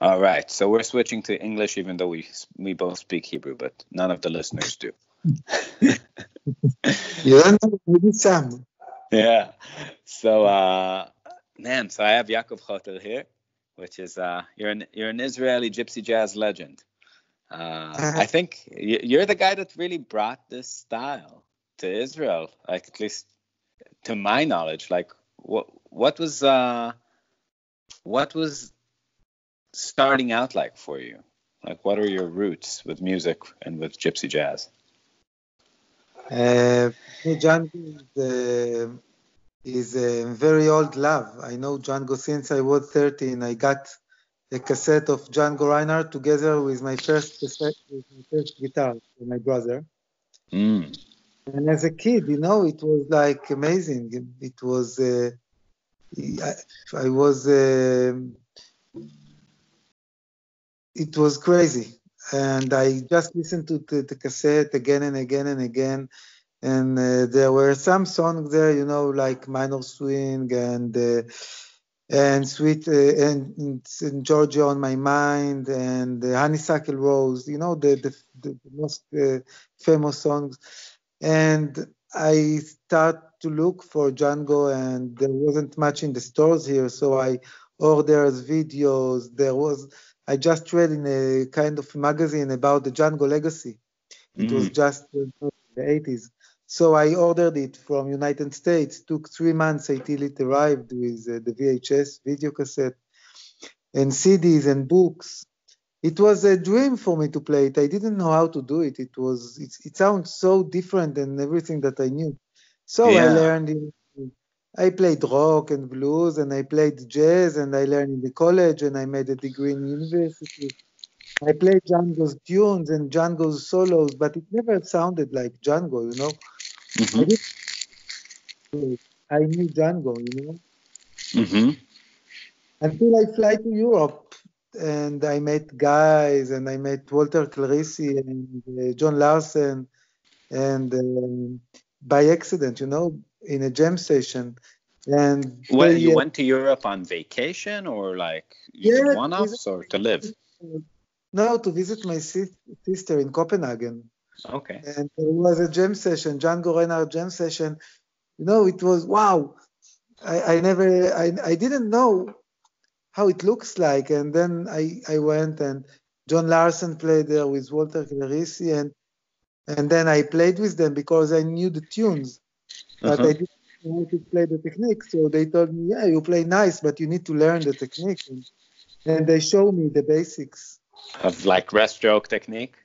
All right, so we're switching to English, even though we both speak Hebrew, but none of the listeners do. You don't know, maybe some. Yeah. So, man, so I have Yaakov Chotel here, which is you're an Israeli gypsy jazz legend. I think you're the guy that really brought this style to Israel, like at least to my knowledge. Like, what was starting out like for you? Like, what are your roots with music and with gypsy jazz? Django is a very old love. I know Django since I was 13. I got a cassette of Django Reinhardt together with my first cassette, with my first guitar for my brother. Mm. And as a kid, it was like amazing. It was, I was, it was crazy. And I just listened to the cassette again and again and again. And there were some songs there, like Minor Swing and Sweet and Georgia on My Mind and Honeysuckle Rose, the most famous songs. And I start to look for Django, and there wasn't much in the stores here, so I ordered videos. I just read in a kind of magazine about the Django legacy. It was just in the 80s. So I ordered it from United States. Took 3 months until it arrived with the VHS video cassette and CDs and books. It was a dream for me to play it. I didn't know how to do it. It sounds so different than everything that I knew. So I learned I played rock and blues, and I played jazz, and I learned in the college, and I made a degree in university. I played Django's tunes and Django's solos, but it never sounded like Django, I knew Django, until I fly to Europe, and I met guys, and I met Walter Clarisi and John Larson, and by accident, in a jam session. And Well, you went to Europe on vacation, or like you did one-offs, or to live? No, to visit my sister in Copenhagen. Okay. And there was a jam session, Django Reinhardt jam session. It was wow. I didn't know how it looks like, and then I went, and John Larson played there with Walter Clarisi, and then I played with them because I knew the tunes, but I didn't know how to play the technique. So they told me, yeah, you play nice, but you need to learn the technique, and they showed me the basics of like rest stroke technique.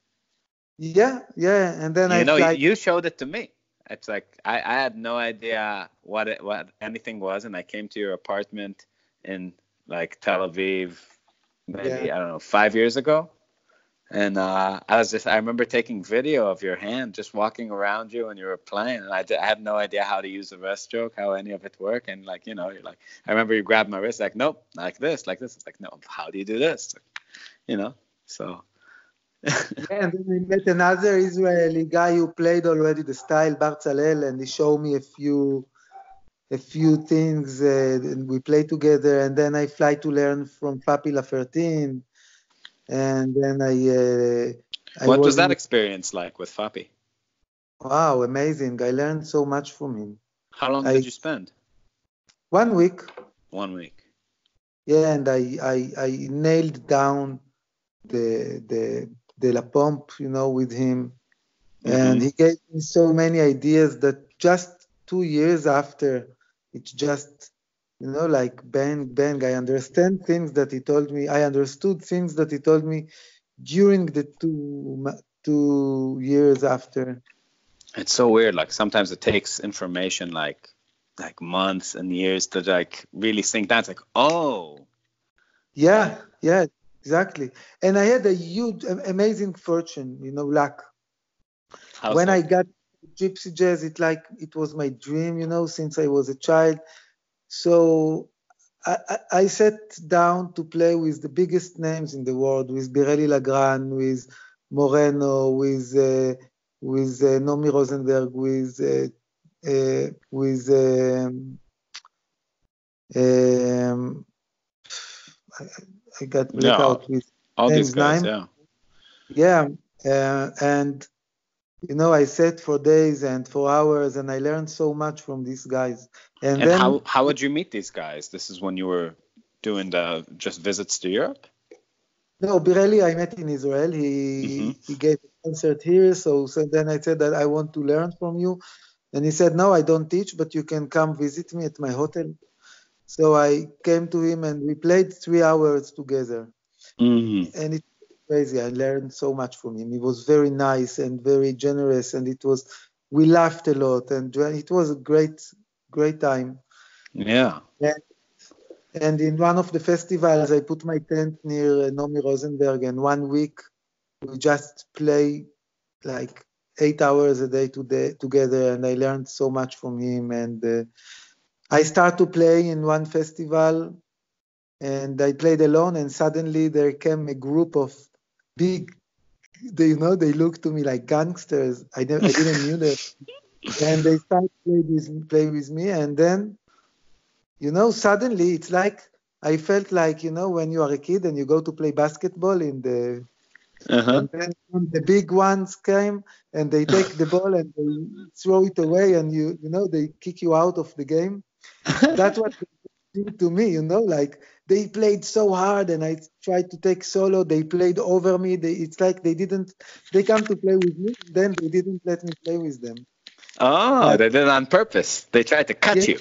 Yeah, and then you showed it to me. It's like I had no idea what anything was, and I came to your apartment in like Tel Aviv, maybe I don't know, 5 years ago, and I remember taking video of your hand just walking around you when you were playing, and I had no idea how to use the rest stroke, how any of it worked, and like you're like, I remember you grabbed my wrist, like nope, like this. It's like no, how do you do this? So. And then I met another Israeli guy who played already the style, Barzalel, and he showed me a few things, and we played together. And then I fly to learn from Papi Lafertin, and then What was that experience like with Papi? Wow, amazing! I learned so much from him. How long did you spend? 1 week. 1 week. Yeah, and I nailed down the La Pompe, with him. And he gave me so many ideas that just 2 years after, it's just, like bang, bang. I understood things that he told me during the 2 years after. It's so weird. Like sometimes it takes information like months and years to like really sink down. It's like, oh. Yeah, exactly. And I had a huge, amazing fortune, luck. When I got gypsy jazz, it was my dream, since I was a child. So I sat down to play with the biggest names in the world, with Birelli Legrand, with Moreno, with Nomi Rosenberg, with I got Yeah, blackout with all these James guys. Nine. Yeah. Yeah, and I sat for days and for hours, and I learned so much from these guys. And And then, how would you meet these guys? This is when you were doing the just visits to Europe? no, Birelli I met in Israel. Hmm. He gave a concert here, so then I said that I want to learn from you, and he said, no, I don't teach, but you can come visit me at my hotel. So I came to him, and we played 3 hours together, Hmm. and it was crazy. I learned so much from him. He was very nice and very generous, and we laughed a lot, and it was a great time. Yeah. And in one of the festivals, I put my tent near Nomi Rosenberg, and 1 week we just play like 8 hours a day together, and I learned so much from him. And I start to play in one festival, and I played alone, and suddenly there came a group of big, they looked to me like gangsters. I didn't knew them, and they started play with me, and then suddenly it's like I felt like when you are a kid and you go to play basketball Uh-huh. and then the big ones came and they take the ball and they throw it away and they kick you out of the game. That's what they did to me, like they played so hard and I tried to take solo. They played over me. It's like they come to play with me, then they didn't let me play with them. Oh, But they did it on purpose. They tried to cut yeah, you.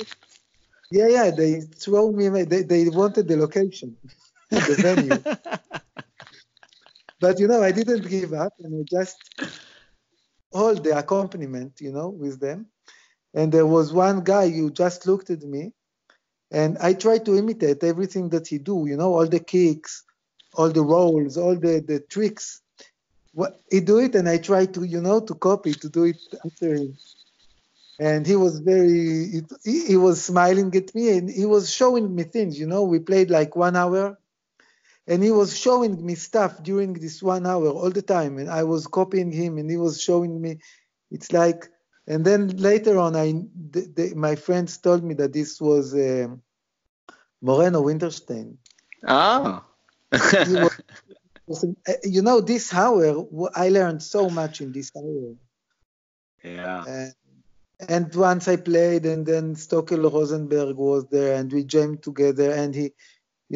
yeah, they throw me away. They wanted the location, the venue. But I didn't give up, and I just hold the accompaniment, with them. And there was one guy who just looked at me, and I tried to imitate everything that he do, all the kicks, all the rolls, all the tricks. He do it, and I tried to copy, to do it after him. And he was he was smiling at me, and he was showing me things. We played like 1 hour, and he was showing me stuff during this 1 hour all the time, and I was copying him, and he was showing me. It's like, and then later on, my friends told me that this was Moreno Winterstein. Oh. He was, this hour, I learned so much in this hour. Yeah. Uh, and once I played, and then Stockel Rosenberg was there, and we jammed together, and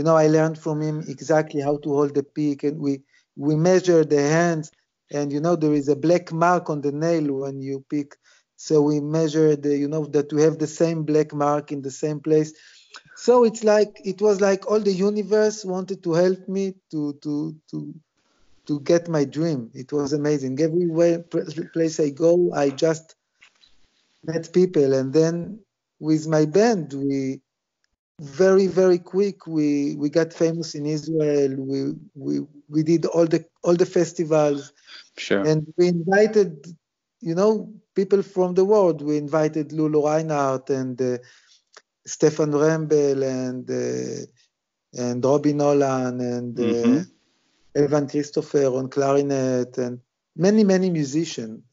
I learned from him exactly how to hold the pick, and we measured the hands, and there is a black mark on the nail when you pick, so we measured, that we have the same black mark in the same place. So it was like all the universe wanted to help me to get my dream. It was amazing. Everywhere place I go, I just met people, and then with my band, we very very quick we got famous in Israel. We did all the festivals, Sure. and we invited people from the world. We invited Lulu Reinhardt and Stefan Rembel and Robbie Nolan and Mm-hmm. Evan Christopher on clarinet and many musicians.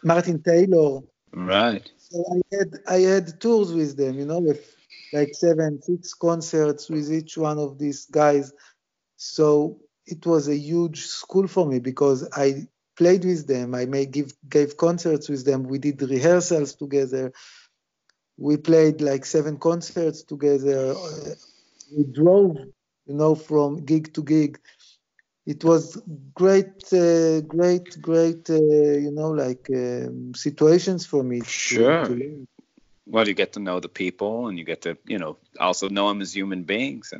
Martin Taylor. Right. So I had tours with them, with like 6 concerts with each one of these guys. So it was a huge school for me because I played with them. I gave concerts with them. We did rehearsals together. We played like 7 concerts together. We drove, from gig to gig. It was great, situations for me to Sure. learn. Well, you get to know the people, and you get to, also know them as human beings,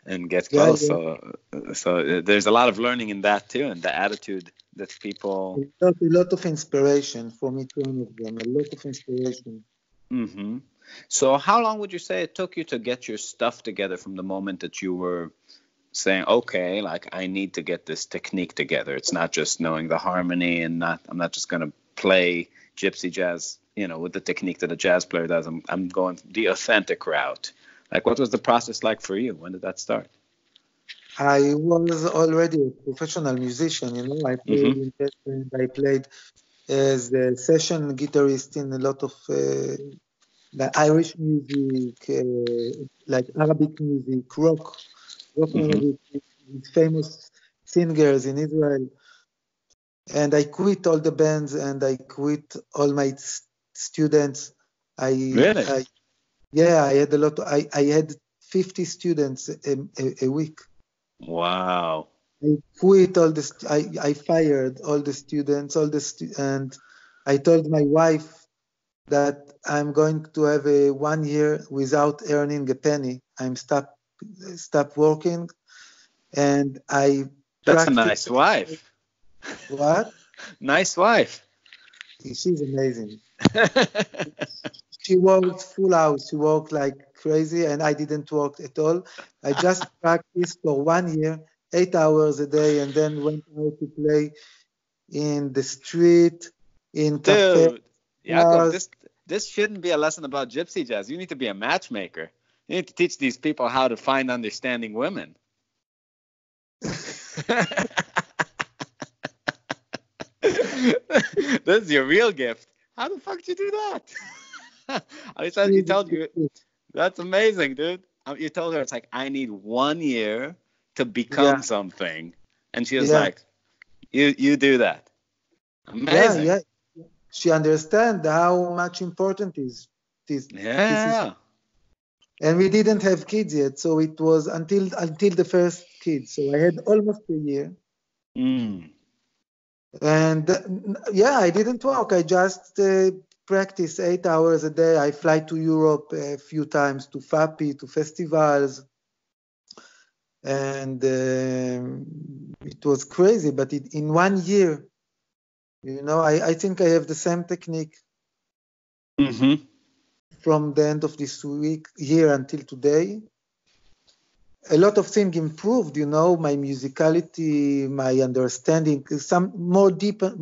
and get Yeah, close. yeah. So there's a lot of learning in that too, and the attitude that people. A lot of inspiration from each one of them. A lot of inspiration. Hmm. So how long would you say it took you to get your stuff together from the moment that you were saying, okay, like I need to get this technique together? It's not just knowing the harmony, and I'm not just going to play gypsy jazz, with the technique that a jazz player does. I'm going the authentic route. Like, what was the process like for you? When did that start? I was already a professional musician. I played Hmm. in that band. I played as a session guitarist in a lot of like Irish music, like Arabic music, rock Hmm. music with famous singers in Israel. And I quit all the bands and I quit all my students. Really? I yeah, I had a lot. I had 50 students a week. Wow. I quit all the. I fired all the students, and I told my wife that I'm going to have a 1 year without earning a penny. I'm stop working, and I That's a practice. nice wife. What? Nice wife. She's amazing. She worked full hours. She worked like crazy, and I didn't work at all. I just practiced for 1 year, 8 hours a day, and then went out to play in the street, in cafes, Dude, Yaakov, bars. this shouldn't be a lesson about gypsy jazz. You need to be a matchmaker. You need to teach these people how to find understanding women. This is your real gift. How the fuck did you do that? You told you that's amazing, dude. You told her it's like I need 1 year to become Yeah, something, and she was yeah, like, "You do that." yeah, Amazing. yeah. She understands how much important is this. This is, Yeah. and we didn't have kids yet, so it was until the first kid. So I had almost a year, Mm. and yeah, I didn't work. I just practice 8 hours a day. I fly to Europe a few times to FAPI, to festivals, and it was crazy. But in 1 year, I think I have the same technique Mm-hmm. from the end of this year until today. A lot of things improved, my musicality, my understanding, some more deeper,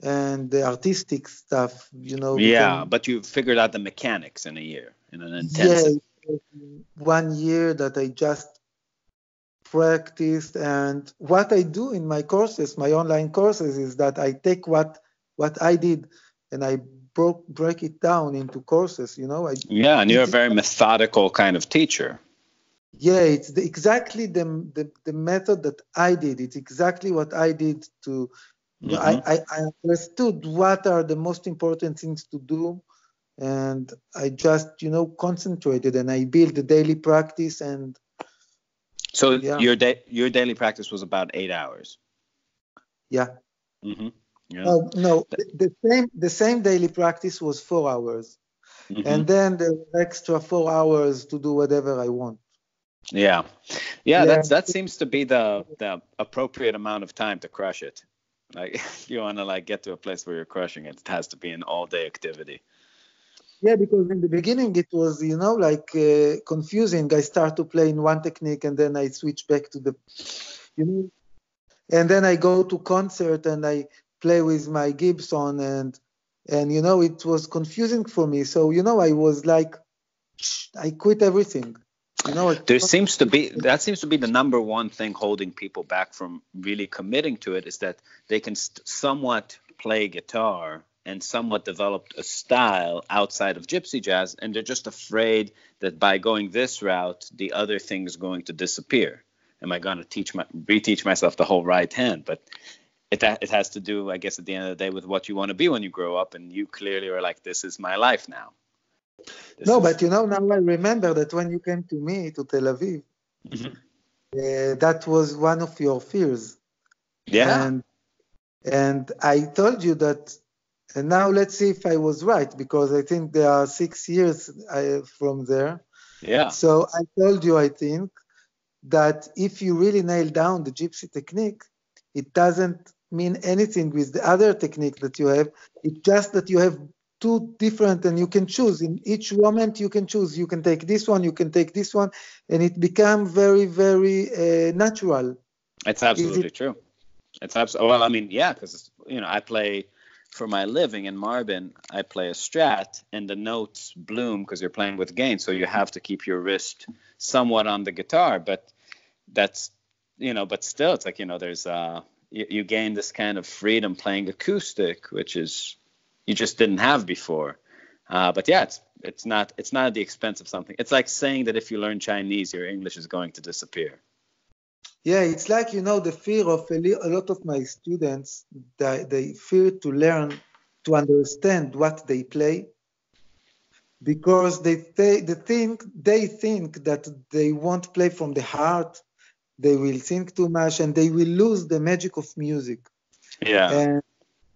and the artistic stuff, Yeah, became. but you figured out the mechanics in a year, in an Yeah, intensive. it was 1 year that I just practiced. And what I do in my courses, my online courses, is that I take what I did and I break it down into courses. Yeah, and you're a It very methodical kind of teacher. Yeah, it's exactly the method that I did. It's exactly what I did to. Mm-hmm. I understood what are the most important things to do, and I just concentrated and I built the daily practice. And So yeah, your daily practice was about 8 hours. yeah. Mm-hmm. Yeah. Oh no, the same daily practice was 4 hours, Mm-hmm. and then the extra 4 hours to do whatever I want. Yeah. Yeah, Yeah, that seems to be the appropriate amount of time to crush it. Like if you want to like get to a place where you're crushing it, it has to be an all day activity. yeah, because in the beginning it was, like confusing. I start to play in one technique and then I switch back to you know, and then I go to concert and I play with my Gibson and it was confusing for me. So I was like, I quit everything. I There seems to be that seems to be the number one thing holding people back from really committing to it is that they can somewhat play guitar and somewhat developed a style outside of gypsy jazz, and they're just afraid that by going this route the other thing's going to disappear. Am I going to reteach myself the whole right hand? But it has to do, I guess, at the end of the day with what you want to be when you grow up, and you clearly are like, this is my life now. This No, is but now I remember that when you came to me to Tel Aviv, Mhm. that was one of your fears, Yeah, and I told you that. And now let's see if I was right, because I think there are 6 years from there. yeah. So I told you, I think, that if you really nail down the gypsy technique, it doesn't mean anything with the other technique that you have. It's just that you have two different, and you can choose. In each moment, you can choose. You can take this one, you can take this one, and it becomes very, very natural. It's Is it? absolutely true. It's absolutely well. I mean, yeah, because I play for my living in Marbin. I play a Strat, and the notes bloom because you're playing with gain, so you have to keep your wrist somewhat on the guitar. But that's but still, it's like there's you gain this kind of freedom playing acoustic, which is you just didn't have before. But yeah, it's not at the expense of something. It's like saying that if you learn Chinese, your English is going to disappear. Yeah, it's like, the fear of a lot of my students, they fear to learn, to understand what they play, because they think that they won't play from the heart, they will think too much, and they will lose the magic of music. Yeah.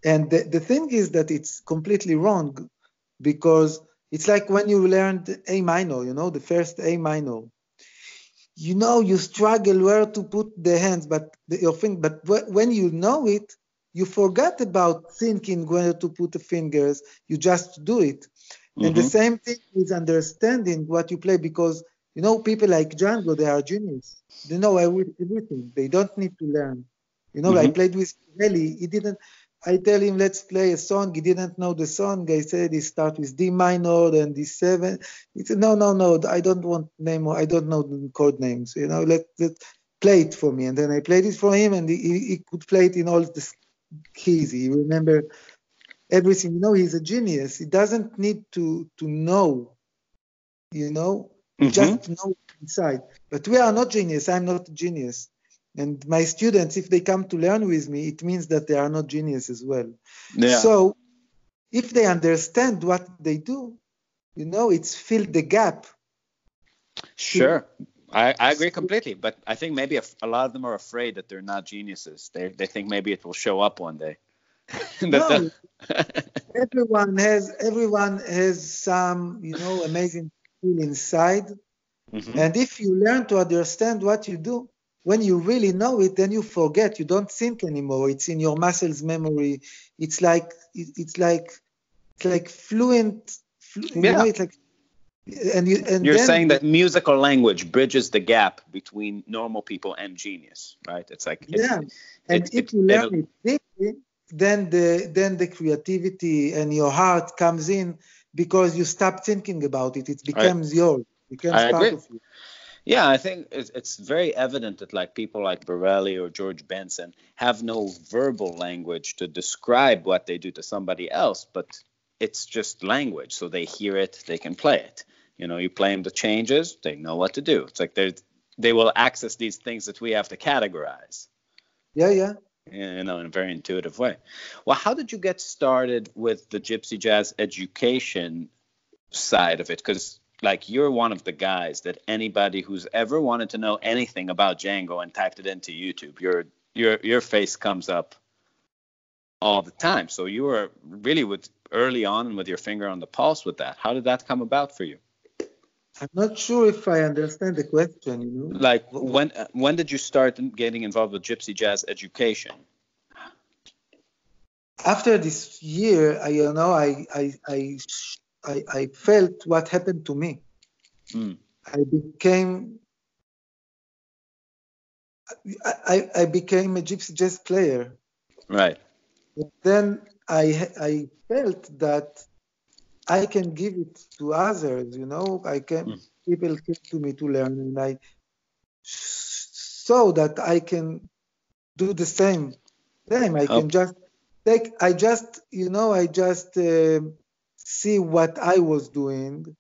And the thing is that it's completely wrong, because it's like when you learned A minor, the first A minor. You struggle where to put the hands, but your thing. But when you know it, you forget about thinking where to put the fingers. You just do it. And the same thing is understanding what you play, because people like Django, they are genius. They know everything. They don't need to learn. I played with Eli. He didn't. I tell him, let's play a song. He didn't know the song. I said, he start with D minor and D7. He said, no, I don't want name. I don't know the chord names. Let play it for me. And then I played it for him, and he could play it in all the keys. He remember everything. He's a genius. He doesn't need to know. He just knows inside. But we are not genius. I'm not a genius. And my students, if they come to learn with me, it means that they are not genius as well. Yeah. So if they understand what they do, it's fill the gap. Sure. I agree completely. But I think maybe a lot of them are afraid that they're not geniuses. They think maybe it will show up one day. No, everyone has some, amazing skill inside. And if you learn to understand what you do, when you really know it, then you forget. You don't think anymore. It's in your muscles memory. It's like fluent. Yeah. It's like, You're saying that musical language bridges the gap between normal people and genius, right? It's like if you learn it deeply, then the creativity and your heart comes in, because you stop thinking about it. It becomes yours. It becomes part of you. Yeah, I think it's very evident that like people like Borelli or George Benson have no verbal language to describe what they do to somebody else, but it's just language. So they hear it, they can play it. You play them the changes, they know what to do. It's like they will access these things that we have to categorize. Yeah. In a very intuitive way. Well, how did you get started with the gypsy jazz education side of it? Because like you're one of the guys that anybody who's ever wanted to know anything about Django and typed it into YouTube, your face comes up all the time. So you were really early on with your finger on the pulse with that. How did that come about for you? I'm not sure if I understand the question. Like when did you start getting involved with gypsy jazz education? After this year, I felt what happened to me. I became a gypsy jazz player. Right. Then I felt that I can give it to others. People came to me to learn, and I saw that I can do the same. I can just take. I just see what I was doing.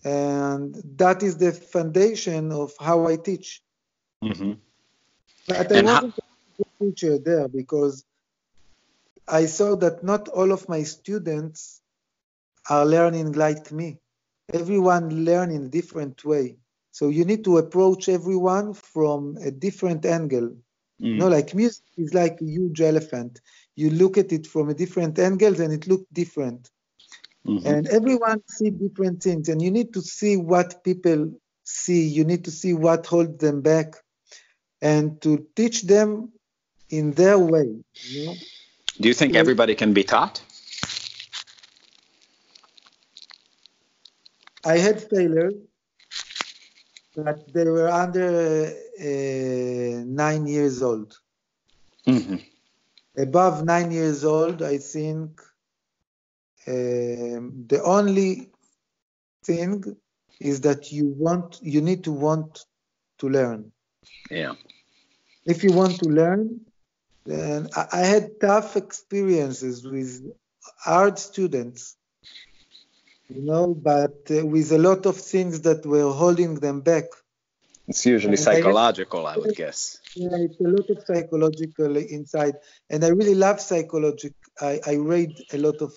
And that is the foundation of how I teach. But I wasn't a good teacher there, because I saw that not all of my students are learning like me. Everyone learns in a different way. So you need to approach everyone from a different angle. Like music is like a huge elephant. You look at it from a different angles and it looks different. And everyone sees different things, and you need to see what people see. You need to see what holds them back, and to teach them in their way. Do you think everybody can be taught? I had failures, but they were under 9 years old. Above 9 years old, I think the only thing is that you need to want to learn. Yeah. If you want to learn, then I had tough experiences with hard students. but with a lot of things that were holding them back. It's usually And psychological, I would guess. Yeah, it's a lot of psychological inside, and I really love psychology. I read a lot of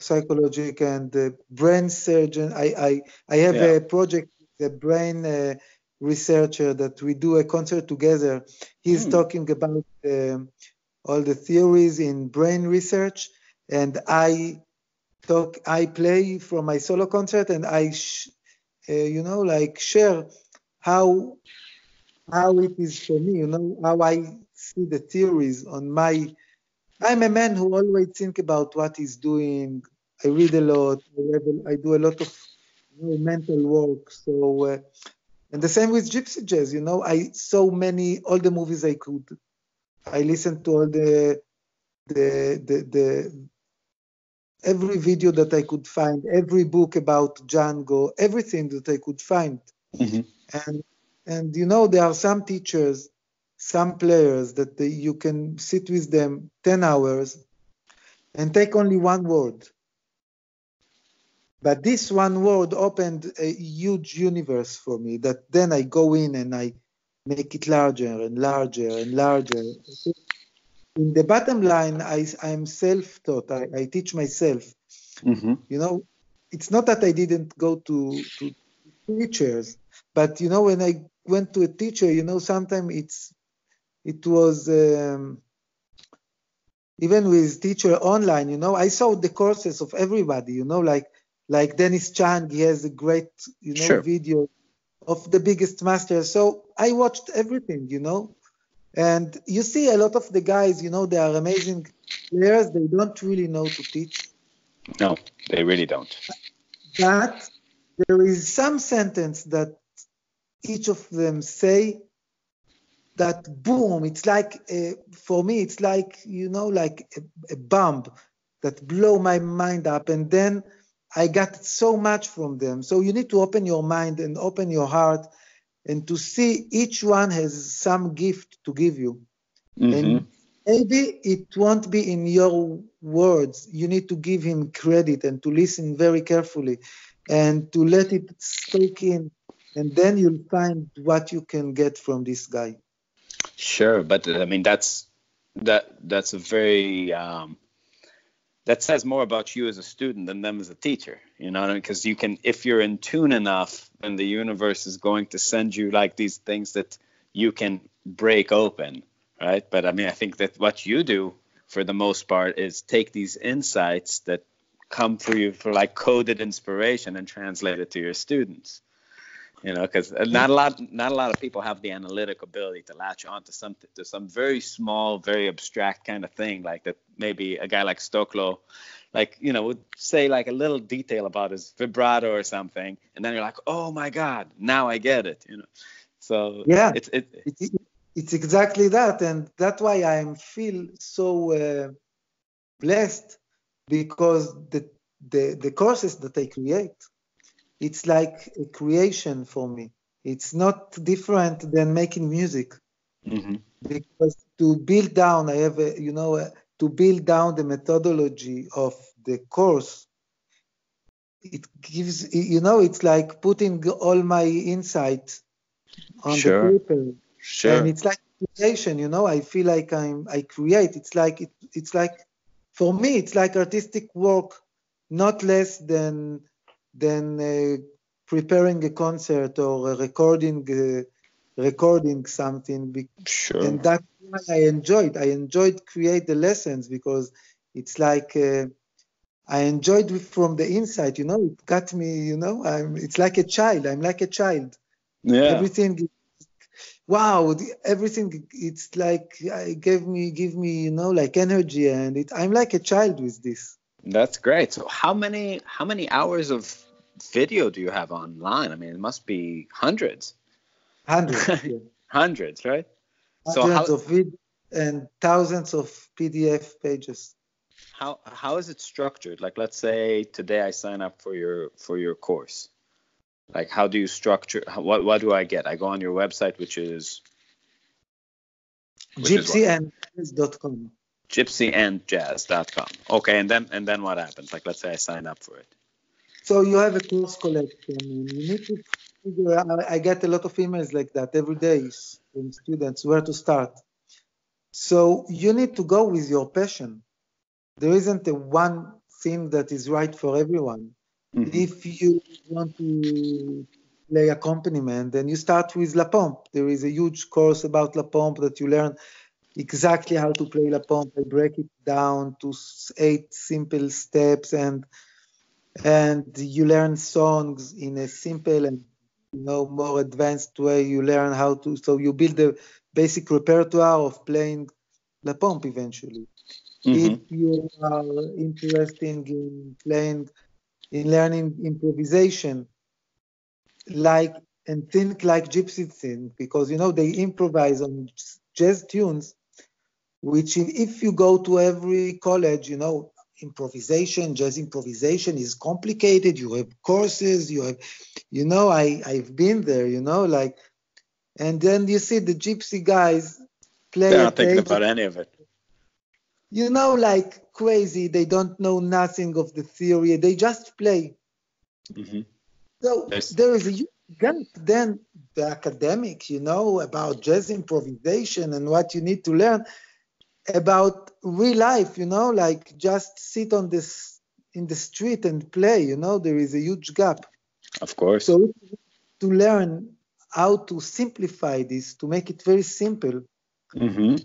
psychology and brain surgeon. I have Yeah. a project with a brain researcher that we do a concert together. He's talking about all the theories in brain research, and I play from my solo concert, and I share how it is for me, how I see the theories on my. I'm a man who always think about what he's doing. I read a lot. I do a lot of mental work. So, and the same with Gypsy Jazz. I saw all the movies I could. I listened to all the every video that I could find, every book about Django, everything that I could find. Mm-hmm. And there are some teachers, some players that you can sit with them 10 hours and take only one word. But this one word opened a huge universe for me that then I go in and I make it larger and larger and larger. In the bottom line, I'm self-taught. I teach myself. Mm-hmm. It's not that I didn't go to teachers, but when I went to a teacher, sometimes it was even with teacher online, I saw the courses of everybody, like Dennis Chang, he has a great, Sure. video of the biggest masters. So I watched everything, and you see a lot of the guys, they are amazing players. They don't really know to teach. No, they really don't. But there is some sentence that each of them say that boom, it's like, for me, it's like, like a bomb that blow my mind up. And then I got so much from them. So you need to open your mind and open your heart and to see each one has some gift to give you. Mm-hmm. And maybe it won't be in your words. You need to give him credit and to listen very carefully and to let it soak in. And then you'll find what you can get from this guy. Sure, but I mean that's a very that says more about you as a student than them as a teacher. You know what I mean? Because you can, if you're in tune enough, then the universe is going to send you like these things that you can break open, right? But I mean, I think that what you do for the most part is take these insights that come for you for like coded inspiration and translate it to your students. Because not a lot of people have the analytic ability to latch on to some very small, very abstract kind of thing, like that. Maybe a guy like Stoklo, would say like a little detail about his vibrato or something, and then you're like, oh my God, now I get it. So yeah, it's it's exactly that, and that's why I feel so blessed, because the courses that I create, it's like a creation for me. It's not different than making music. Mm-hmm. Because to build down, I have to build down the methodology of the course. It gives, it's like putting all my insight on the Sure. paper, and it's like creation. I feel like I create. It's like for me, it's like artistic work, not less than preparing a concert or recording something. Sure. And that's why I enjoyed create the lessons, because it's like I enjoyed from the inside. It got me. It's like a child. I'm like a child. Yeah. Everything. Wow, everything. It's like give me, like energy, and I'm like a child with this. That's great. So how many hours of video do you have online? I mean, it must be hundreds. Hundreds, yeah. Hundreds, right? So Hundreds of videos and thousands of PDF pages. how is it structured? Like, let's say today I sign up for your course. Like, how do you structure? What do I get? I go on your website, which is gypsyandjazz.com. gypsyandjazz.com. Okay, and then what happens? Like, let's say I sign up for it. So you have a course collection, and you need to figure out. I get a lot of emails like that every day from students where to start. So you need to go with your passion. There isn't a one thing that is right for everyone. Mm-hmm. If you want to play accompaniment, then you start with La Pompe. There is a huge course about La Pompe that you learn exactly how to play La Pompe. I break it down to 8 simple steps, and you learn songs in a simple and more advanced way. You learn how to, so you build a basic repertoire of playing La Pompe eventually. If Mm-hmm. you are interested in learning improvisation, like and think like gypsy think, because they improvise on jazz tunes, which if you go to every college, jazz improvisation is complicated. You have courses, I've been there, like, and then you see the gypsy guys play They're not at thinking age, about any of it. like crazy. They don't know nothing of the theory. They just play. Mm-hmm. So There's, there is a huge gap then the academics, about jazz improvisation and what you need to learn about real life, like just sit on this in the street and play, there is a huge gap. of course. So to learn how to simplify this, to make it very simple, Mm-hmm.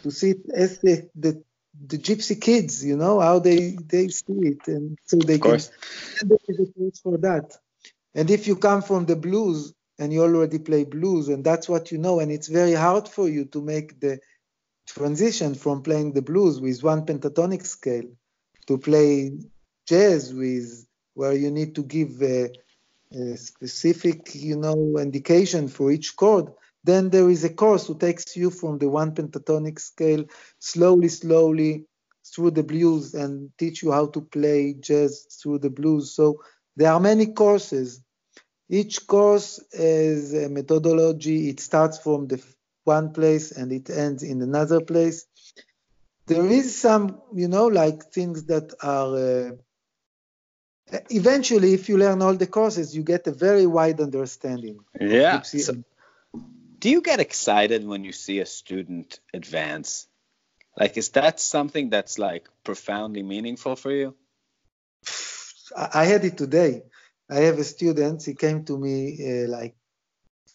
to see it as the gypsy kids, how they see it, and so they Of can, course. and there is a place for that. And if you come from the blues and you already play blues and that's what you know, and it's very hard for you to make the transition from playing the blues with one pentatonic scale to play jazz with where you need to give a specific, indication for each chord, then there is a course who takes you from the one pentatonic scale slowly through the blues and teach you how to play jazz through the blues. So there are many courses. Each course is a methodology. It starts from the one place and it ends in another place. There is some, like things that are eventually, if you learn all the courses, you get a very wide understanding of Yeah. gypsy. So, do you get excited when you see a student advance? Like, is that something that's like profoundly meaningful for you? I had it today. I have a student. He came to me like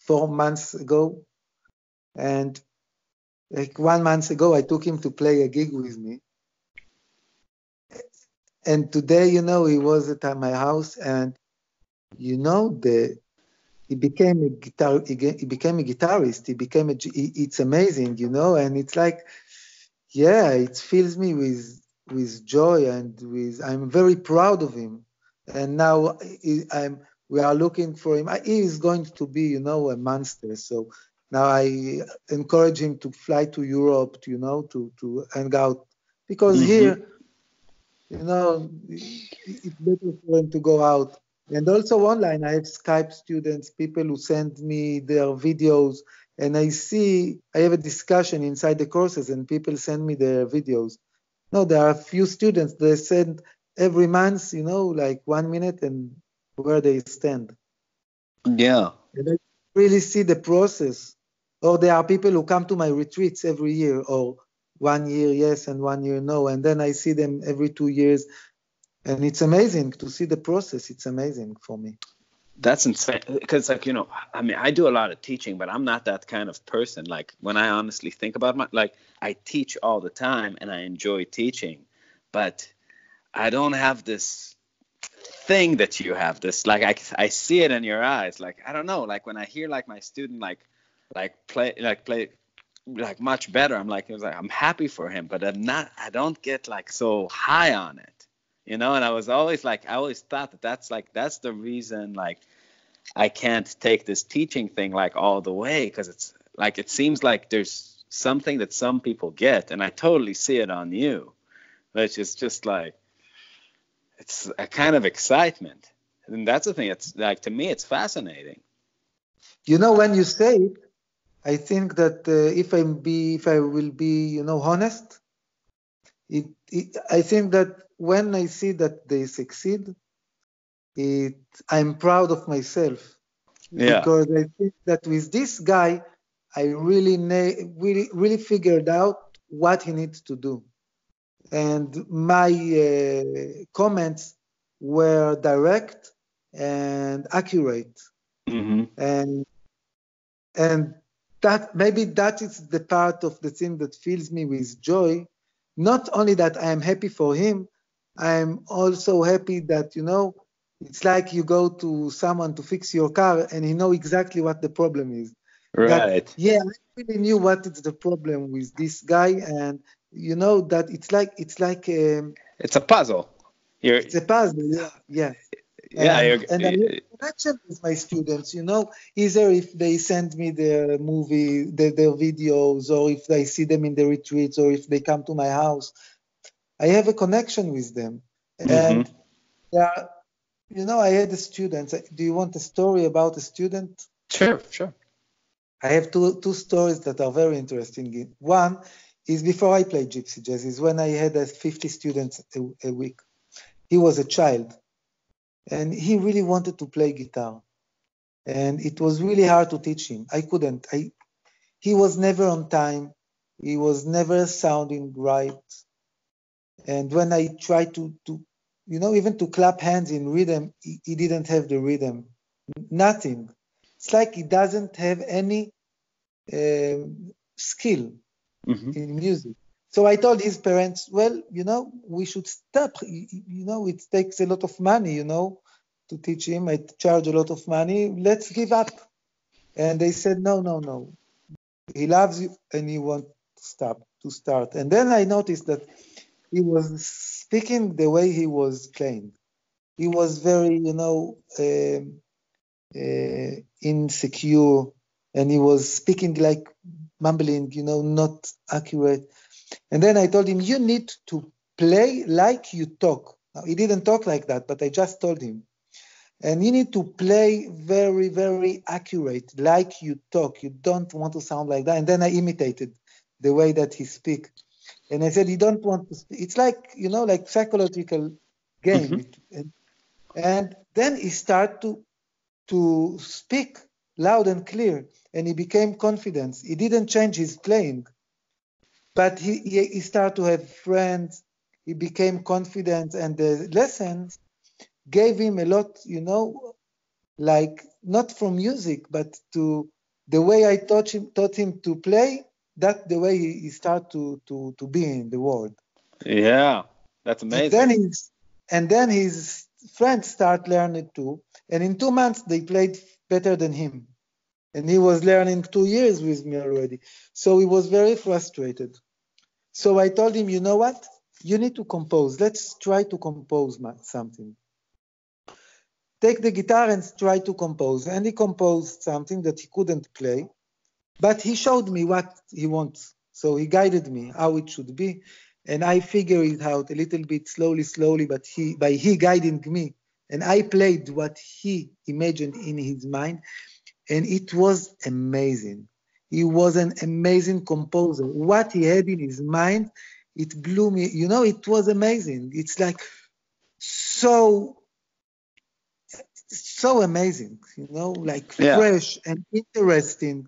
4 months ago, and like 1 month ago, I took him to play a gig with me. And today, he was at my house, and he became a he became a guitarist. It's amazing, and it's like, yeah, it fills me with joy and I'm very proud of him. And now we are looking for him. He is going to be, a monster. So now I encourage him to fly to Europe, to hang out, because Mm-hmm. here, it's better for him to go out. And also online, I have Skype students, people who send me their videos, and I have a discussion inside the courses, and people send me their videos. No, there are a few students they send every month, like 1 minute and where they stand. Yeah. And I really see the process. Or there are people who come to my retreats every year, or 1 year yes and 1 year no, and then I see them every 2 years. And it's amazing to see the process. It's amazing for me. That's insane. Because, like, I mean, I do a lot of teaching, but I'm not that kind of person. Like, when I honestly think about I teach all the time and I enjoy teaching, but I don't have this thing that you have. This, like, I see it in your eyes. Like, I don't know. Like, when I hear, like, my student, play, like, much better, it was like, I'm happy for him, but I don't get, like, so high on it. And I was always like, I always thought that's the reason, like, I can't take this teaching thing, like, all the way, because it's like, it seems like there's something that some people get, and I totally see it on you, which is just like, it's a kind of excitement. And that's the thing. It's like, to me, it's fascinating. When you say it, I think that if I will be, honest, I think that when I see that they succeed, it I'm proud of myself Yeah. because I think that with this guy, I really figured out what he needs to do. And my comments were direct and accurate. Mm-hmm. And and that maybe that is the part of the thing that fills me with joy. Not only that I am happy for him, I am also happy that it's like you go to someone to fix your car and he know exactly what the problem is. That Right. yeah, I really knew what is the problem with this guy, and that It's a puzzle. You're, it's a puzzle. Yeah, yeah. yeah, And I have a connection with my students, either if they send me their their videos, or if I see them in the retreats, or if they come to my house, I have a connection with them. mm-hmm. And yeah, I had a student. Do you want a story about a student? Sure, sure. I have two stories that are very interesting. One is before I played Gypsy Jazz, is when I had 50 students a week. He was a child, and he really wanted to play guitar. And it was really hard to teach him. I couldn't. He was never on time. He was never sounding right. And when I tried even to clap hands in rhythm, he didn't have the rhythm. Nothing. It's like he doesn't have any skill Mm-hmm. in music. So I told his parents, well, we should stop. It takes a lot of money, to teach him. I charge a lot of money. Let's give up. And they said, no, no, no. He loves you and he wants to start. And then I noticed that he was speaking the way he was playing. He was very, insecure, and he was speaking like mumbling, not accurate. And then I told him, you need to play like you talk. Now, he didn't talk like that, but I just told him. And you need to play very, very accurate, like you talk. You don't want to sound like that. And then I imitated the way that he speak. And I said, you don't want to speak. It's like, like psychological Mm-hmm. game. And then he started to speak loud and clear. And he became confident. He didn't change his playing, but he started to have friends. He became confident. And the lessons gave him a lot, like not from music, but to the way I taught him to play. That the way he started to be in the world. Yeah, that's And amazing. then his friends start learning too. And in 2 months they played better than him. And he was learning 2 years with me already. So he was very frustrated. So I told him, you know what? You need to compose. Let's try to compose something. Take the guitar and try to compose. And he composed something that he couldn't play, but he showed me what he wants. So he guided me how it should be. And I figured it out a little bit slowly, but he guiding me. And I played what he imagined in his mind. And it was amazing. He was an amazing composer. What he had in his mind, it blew me. It was amazing. It's like so amazing, like Yeah. fresh and interesting.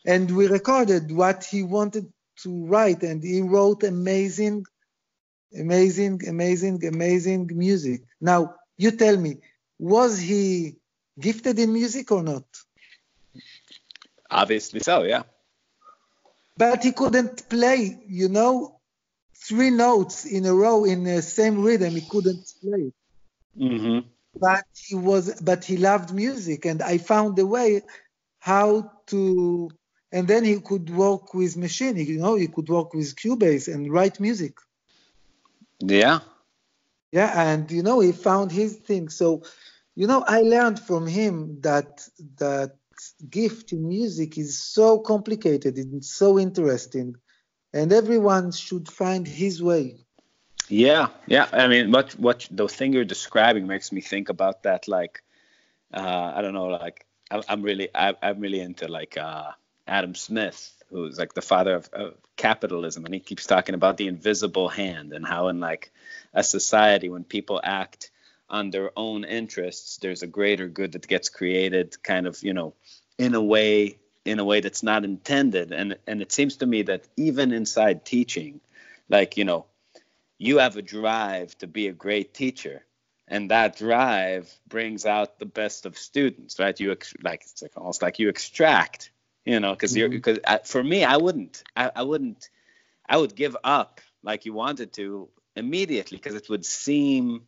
And we recorded what he wanted to write, and he wrote amazing music. Now, you tell me, was he gifted in music or not? Obviously so, yeah. But he couldn't play, 3 notes in a row in the same rhythm. He couldn't play. Mm-hmm. But he loved music, and I found a way how to, and then he could work with machine. He could work with Cubase and write music. Yeah. Yeah, and he found his thing. So, I learned from him that gift in music is so complicated and so interesting, and everyone should find his way. Yeah, yeah. I mean, what the thing you're describing makes me think about that. Like, I don't know. Like, I'm really into like Adam Smith, who's like the father of capitalism, and he keeps talking about the invisible hand and how in like a society when people act on their own interests, there's a greater good that gets created kind of, in a way that's not intended. And it seems to me that even inside teaching, like, you have a drive to be a great teacher, and that drive brings out the best of students, right? It's like almost like you extract, because for me, I would give up like you wanted to immediately, because it would seem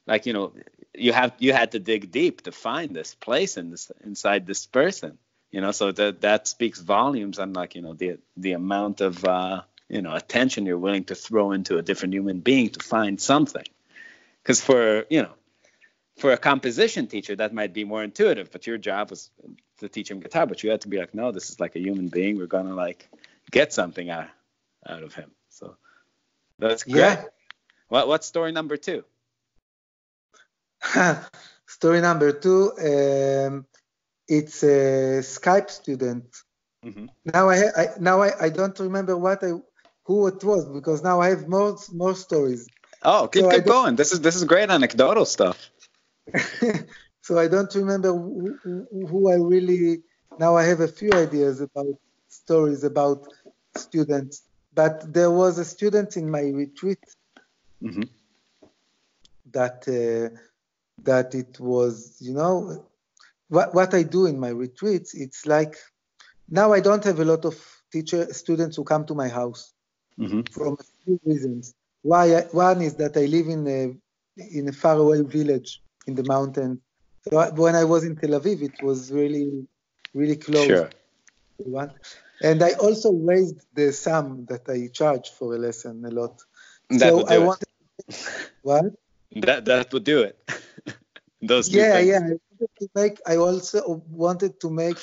like, you had to dig deep to find this place inside this person, so that speaks volumes on, like, the amount of attention you're willing to throw into a different human being to find something. Because for a composition teacher, that might be more intuitive, but your job was to teach him guitar, but you had to be like, no, this is like a human being. We're going to like get something out of him. So that's great. Yeah. What's story number 2? Story number 2, it's a Skype student. Mm-hmm. Now I don't remember who it was, because now I have more stories. Oh, keep going. This is great anecdotal stuff. So I don't remember who I really. Now I have a few ideas about stories about students, but there was a student in my retreat mm-hmm. that it was, what I do in my retreats. It's like, now I don't have a lot of students who come to my house, mm-hmm. from a few reasons. One is that I live in a faraway village in the mountains. So when I was in Tel Aviv, it was really, really close. Sure. And I also raised the sum that I charge for a lesson a lot. That would do it. What? That would do it. Those two things. I also wanted to make,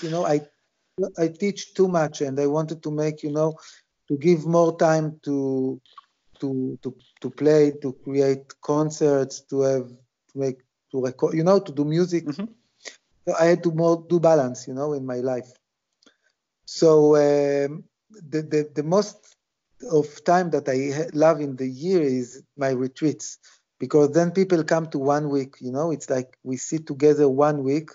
I teach too much, and I wanted to make, to give more time to play, to create concerts, to record, to do music. Mm-hmm. So I had to do balance, in my life. So the most of time that I love in the year is my retreats, because then people come to 1 week, it's like we sit together 1 week.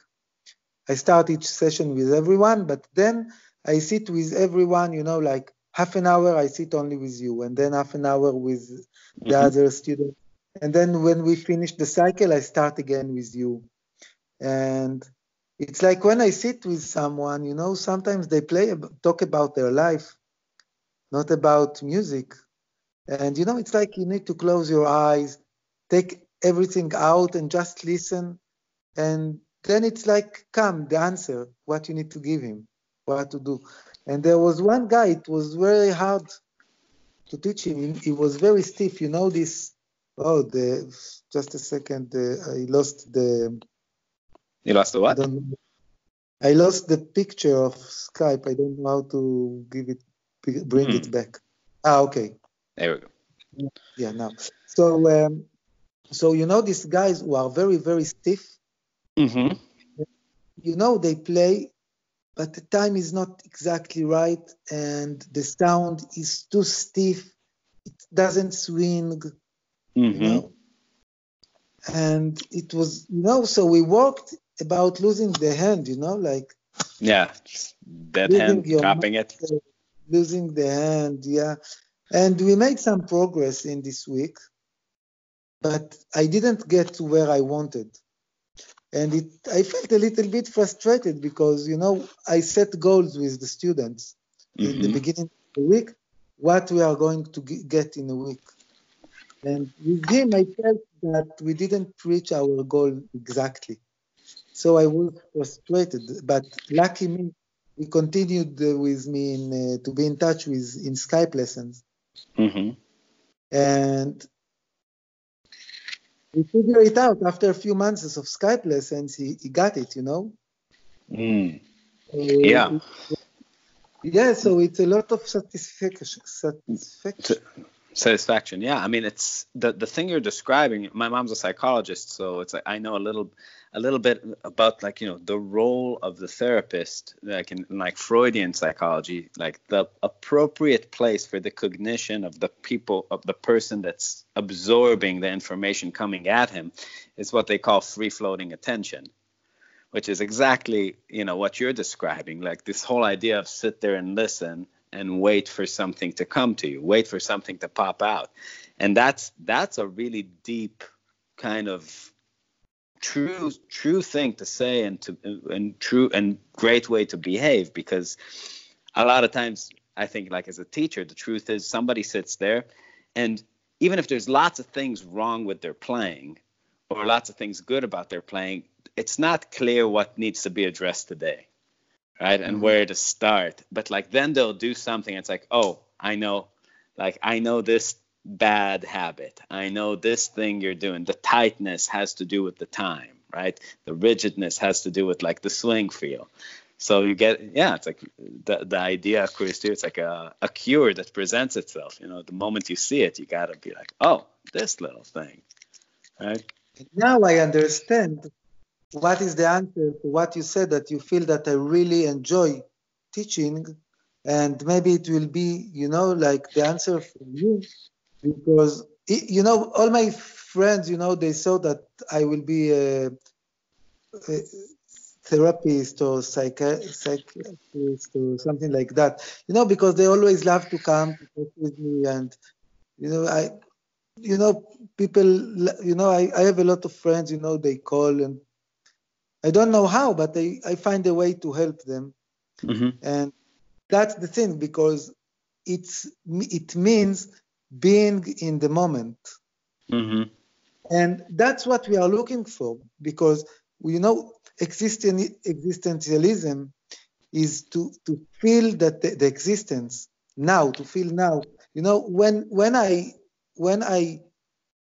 I start each session with everyone, but then I sit with everyone, like half an hour I sit only with you, and then half an hour with the mm-hmm. other students. And then when we finish the cycle, I start again with you. And it's like when I sit with someone, sometimes they talk about their life, not about music. And, it's like you need to close your eyes, take everything out and just listen. And then it's like, come, the answer, what you need to give him, what to do. And there was one guy, it was very hard to teach him. He was very stiff, this. Just a second, I lost the. You lost the what? I lost the picture of Skype. I don't know how to bring it back. Okay. There we go. Yeah, now. So these guys who are very, very stiff. Mm-hmm. They play, but the time is not exactly right, and the sound is too stiff. It doesn't swing, mm-hmm. And it was, so we worked about losing the hand, like. Yeah, dead hand, dropping it. Losing the hand, yeah. And we made some progress in this week, but I didn't get to where I wanted. And I felt a little bit frustrated because, I set goals with the students in the beginning of the week, what we are going to get in a week. And with him, I felt that we didn't reach our goal exactly. So I was frustrated, but lucky me, he continued with me to be in touch in Skype lessons. Mm-hmm. And we figured it out after a few months of Skype lessons. He got it, Mm. So so it's a lot of satisfaction. Yeah, I mean, it's the thing you're describing. My mom's a psychologist, so it's like I know a little a little bit about like, the role of the therapist, like in like Freudian psychology, like the appropriate place for the cognition of the person that's absorbing the information coming at him is what they call free-floating attention, which is exactly, what you're describing, like this whole idea of sit there and listen and wait for something to come to you, wait for something to pop out. And that's a really deep kind of true thing to say, and true and great way to behave, because a lot of times I think, like, as a teacher, the truth is somebody sits there, and even if there's lots of things wrong with their playing or lots of things good about their playing, it's not clear what needs to be addressed today, right? And where to start. But like then they'll do something, it's like, oh, I know this bad habit, I know this thing you're doing, the tightness has to do with the time, right? The rigidness has to do with like the swing feel. So you get, it's like the idea, of course, too, it's like a cure that presents itself. The moment you see it, you gotta be like, oh, this little thing, right? Now I understand what is the answer to what you said, that you feel that I really enjoy teaching, and maybe it will be, like the answer for you, because, all my friends, they saw that I will be a therapist or psychiatrist or something like that, because they always love to come to talk with me, and, people, I have a lot of friends, they call, and I don't know how, but I find a way to help them. Mm-hmm. And that's the thing, because it means being in the moment. Mm-hmm. And that's what we are looking for, because existentialism is to feel that the existence now, to feel now. When I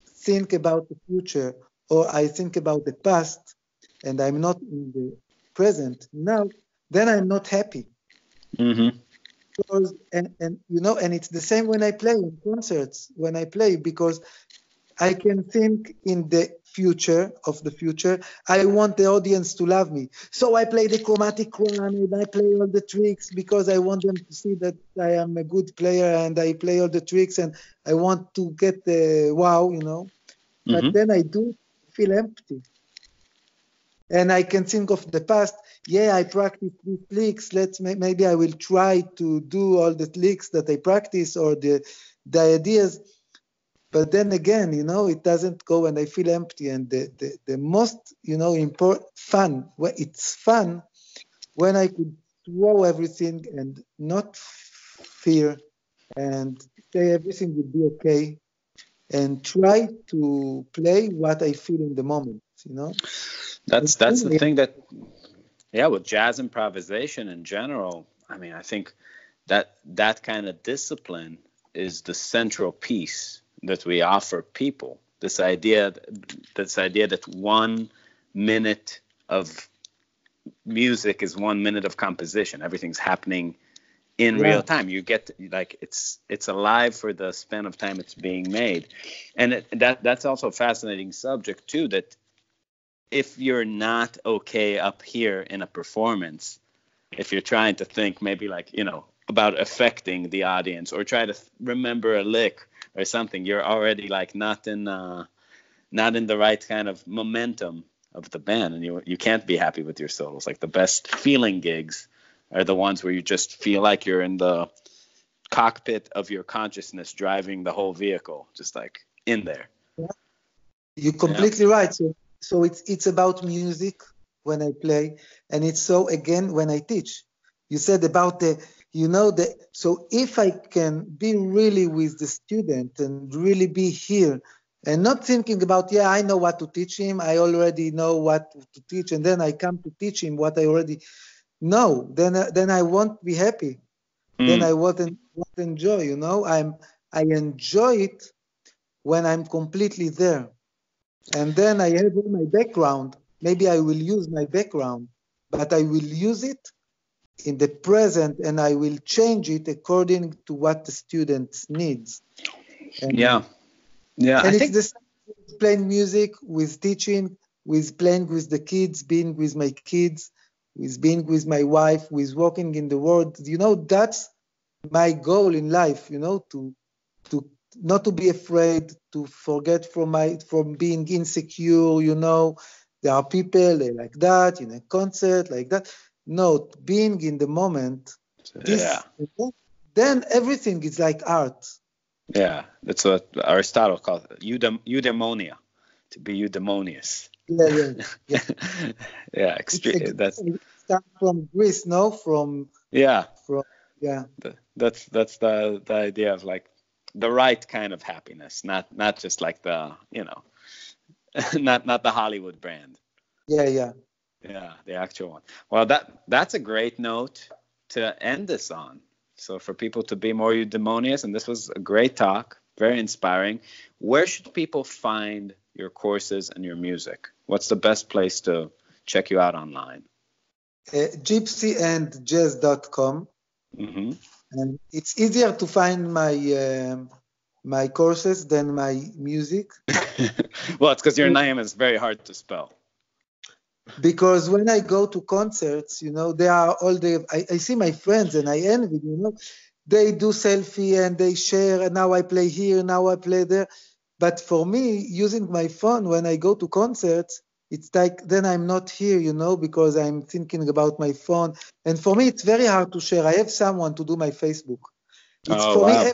think about the future, or I think about the past, and I'm not in the present now, then I'm not happy. Mm-hmm. Because, and it's the same when I play in concerts, because I can think in the future. I want the audience to love me. So I play the chromatic one, and I play all the tricks, because I want them to see that I am a good player, and I play all the tricks, and I want to get the wow, But then I do feel empty. And I can think of the past. Yeah, I practiced these licks. Maybe I will try to do all the licks that I practice, or the ideas. But then again, it doesn't go, and I feel empty. And the most, important fun, it's fun when I could throw everything and not fear, and say everything will be okay, and try to play what I feel in the moment, That's the thing that, with jazz improvisation in general, I mean, I think that kind of discipline is the central piece that we offer people. This idea that 1 minute of music is 1 minute of composition. Everything's happening in real time. You get like it's alive for the span of time it's being made, and that's also a fascinating subject too. That if you're not okay up here in a performance, if you're trying to think maybe like about affecting the audience, or try to remember a lick or something, you're already like not in the right kind of momentum of the band, and you can't be happy with your solos. Like the best feeling gigs are the ones where you just feel like you're in the cockpit of your consciousness driving the whole vehicle, just like in there. You're completely right. So it's about music when I play, and it's so again when I teach. You said about so if I can be really with the student and really be here, and not thinking about, I know what to teach him, I already know what to teach, and then I come to teach him what I already know, then I won't be happy. Then I won't enjoy, I enjoy it when I'm completely there. And then I have all my background. Maybe I will use my background, but I will use it in the present, and I will change it according to what the student needs. And I it's think the same with playing music, with teaching. with playing with the kids, being with my kids, with being with my wife, with walking in the world. That's my goal in life, to not to be afraid, to forget from being insecure. There are people they like that in a concert like that. No, being in the moment. Yeah. Then everything is like art. Yeah, that's what Aristotle called it. Eudaimonia, to be eudaimonious. Yeah. Yeah, It starts from Greece, no? Yeah, Yeah. that's the idea of like the right kind of happiness, not just like the not the Hollywood brand. Yeah. Yeah, the actual one. Well, that's a great note to end this on. So for people to be more eudaimonious, and this was a great talk, very inspiring. Where should people find your courses and your music? What's the best place to check you out online? gypsyandjazz.com. Mm-hmm. And it's easier to find my courses than my music. Well, it's because your name is very hard to spell. Because when I go to concerts, they are I see my friends and I envy, they do selfie and they share, and now I play here, now I play there. But for me, using my phone when I go to concerts, it's like then I'm not here, because I'm thinking about my phone. And for me, it's very hard to share. I have someone to do my Facebook. It's Oh, for me, wow.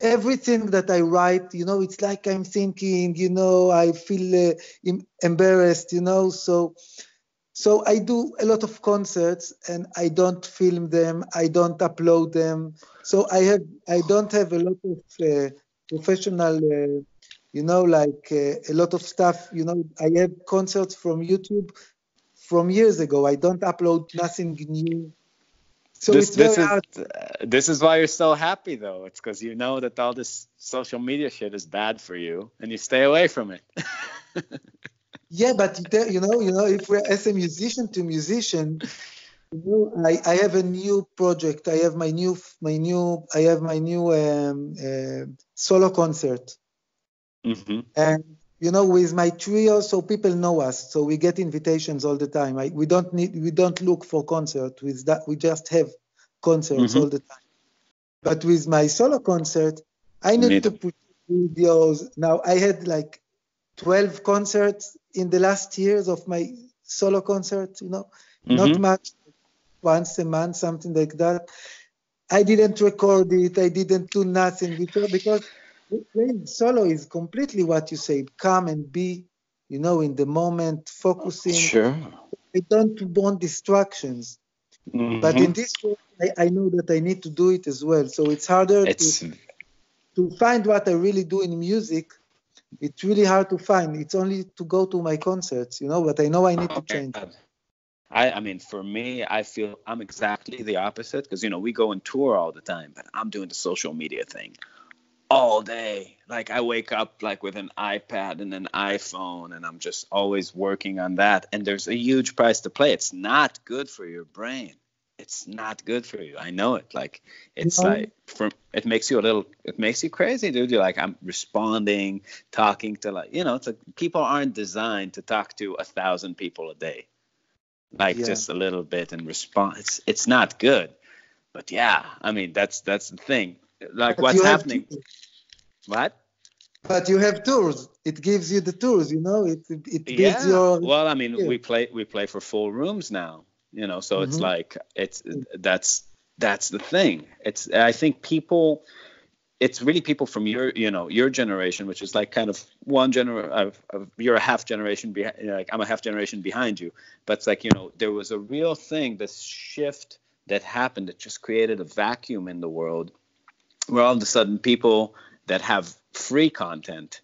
everything that I write, it's like I'm thinking, I feel embarrassed, So I do a lot of concerts and I don't film them, I don't upload them. So I don't have a lot of professional, a lot of stuff. I have concerts from YouTube from years ago. I don't upload nothing new. So This it's very this is hard. this is why you're so happy though. It's because you know that all this social media shit is bad for you, and you stay away from it. Yeah, but if we're as a musician to musician, I have a new project. I have my new solo concert, Mm-hmm. and with my trio, so people know us, so we get invitations all the time. We don't look for concert with that. We just have concerts Mm-hmm. all the time. But with my solo concert, I You need need to to. put videos. Now I had like 12 concerts in the last years of my solo concert. Not Mm-hmm. much, once a month, something like that. I didn't record it. I didn't do nothing because playing solo is completely what you say. Come and be, in the moment, focusing. Sure. I don't want distractions. But Mm-hmm. in this way, I know that I need to do it as well. So it's harder It's to find what I really do in music. It's really hard to find. It's only to go to my concerts, but I know I need to change. I mean, for me, I feel I'm exactly the opposite because, we go and tour all the time, but I'm doing the social media thing all day. Like, I wake up like with an iPad and an iPhone, and I'm just always working on that. And there's a huge price to pay. It's not good for your brain. It's not good for you. I know it. Like, it's like, it makes you crazy, dude. You're like, I'm responding, talking to it's like people aren't designed to talk to 1,000 people a day, like Yeah. just a little bit and respond. It's not good. But yeah, I mean that's the thing. Like But what's you have happening? tours. What? But you have tours. It gives you the tours, it builds Yeah. your Well, I mean, yeah. we play for full rooms now. So it's Mm-hmm. like that's the thing. I think people. It's really people from your generation, which is like kind of one you're a half generation behind, like I'm a half generation behind you, but it's like there was a real thing, this shift that happened that just created a vacuum in the world, where all of a sudden people that have free content,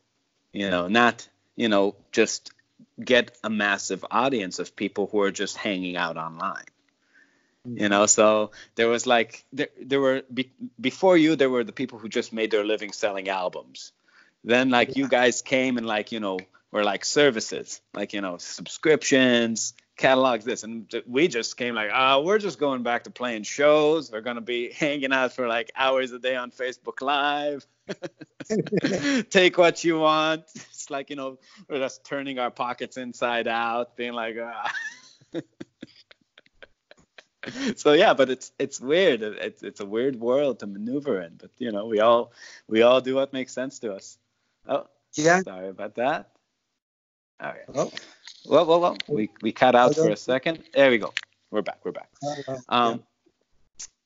not just get a massive audience of people who are just hanging out online. So there was like there were before you, there were the people who just made their living selling albums. Then like you guys came and like were like services, like subscriptions, catalogs, this, and we just came like, we're just going back to playing shows. We're gonna be hanging out for like hours a day on Facebook Live. Take what you want. It's like, we're just turning our pockets inside out, being like, ah. So yeah, but it's weird. It's a weird world to maneuver in. But we all do what makes sense to us. Oh, Yeah. sorry about that. Okay. Oh, Well. We cut I out for a don't. second. There we go. We're back. Yeah.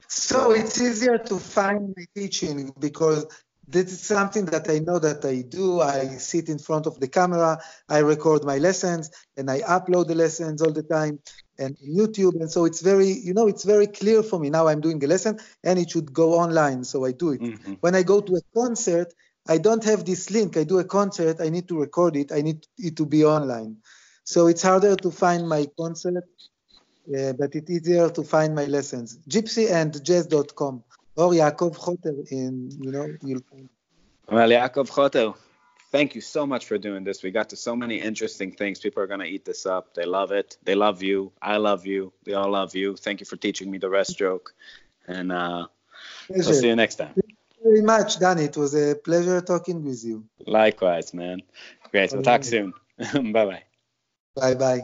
So it's easier to find my teaching because this is something that I know that I do. I sit in front of the camera, I record my lessons, and I upload the lessons all the time and YouTube. And so it's it's very clear for me. Now I'm doing a lesson and it should go online. So I do it. Mm-hmm. When I go to a concert, I don't have this link. I do a concert, I need to record it. I need it to be online. So it's harder to find my concert, but it's easier to find my lessons. gypsyandjazz.com or Yaakov Choter you'll find. Well, Yaakov Chotel, thank you so much for doing this. We got to so many interesting things. People are going to eat this up. They love it. They love you. I love you. We all love you. Thank you for teaching me the rest stroke. And we'll see you next time. Thank you very much, Danny. It was a pleasure talking with you. Likewise, man. Great. We'll talk soon. Bye-bye. Bye-bye.